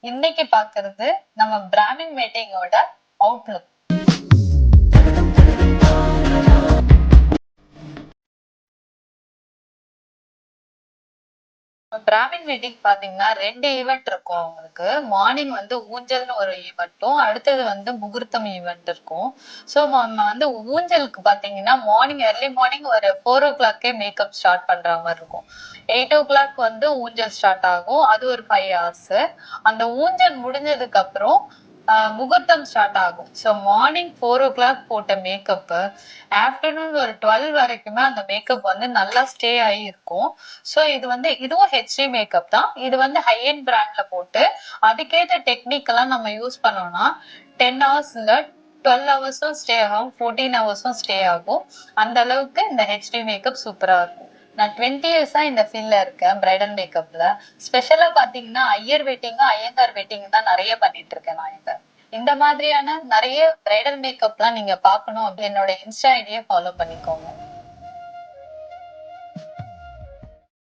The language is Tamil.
இன்னைக்கு பாக்குறது நம்ம பிராமின் வெட்டிங்கோட அவுட்லுக். பிராமின் வெட்டிங் பாத்தீங்கன்னா 2 ஈவெண்ட் இருக்கும் அவங்களுக்கு. மார்னிங் வந்து ஊஞ்சல்னு ஒரு ஈவெண்ட்டும், அடுத்தது வந்து முகூர்த்தம் ஈவெண்ட் இருக்கும். ஸோ நம்ம வந்து ஊஞ்சலுக்கு பாத்தீங்கன்னா மார்னிங் ஏர்லி மார்னிங் ஒரு 4 o'clock மேக்கப் ஸ்டார்ட் பண்ற மாதிரி இருக்கும். 8 o'clock வந்து ஊஞ்சல் ஸ்டார்ட் ஆகும். அது ஒரு 5 hours. அந்த ஊஞ்சல் முடிஞ்சதுக்கு அப்புறம் முகூர்த்தம் ஸ்டார்ட் ஆகும். ஸோ மார்னிங் 4 o'clock போட்ட மேக்கப் ஆஃப்டர்நூன் ஒரு 12 வரைக்குமே அந்த மேக்கப் வந்து நல்லா ஸ்டே ஆகி இருக்கும். ஸோ இது வந்து இதுவும் ஹெச்டி மேக்கப் தான். இது வந்து ஹை எண்ட் பிராண்ட்ல போட்டு அதுக்கேற்ற டெக்னிக் எல்லாம் நம்ம யூஸ் பண்ணோம்னா 10 hours இல்ல 12 hours ஸ்டே ஆகும், 14 hours ஸ்டே ஆகும். அந்த அளவுக்கு இந்த ஹெச்டி மேக்கப் சூப்பரா இருக்கும். நான் 20 years இந்த ஃபீல்ட்ல இருக்கேன் பிரைடல் மேக்கப்ல. ஸ்பெஷலா பாத்தீங்கன்னா ஐயர் வெட்டிங், ஐயங்கார் வெட்டிங் தான் நிறைய பண்ணிட்டு இருக்கேன் நான் இப்ப. இந்த மாதிரியான நிறைய பிரைடல் மேக்கப்லாம் நீங்க பாக்கணும் அப்படி என்னோட இன்ஸ்டா ஐடியை ஃபாலோ பண்ணிக்கோங்க.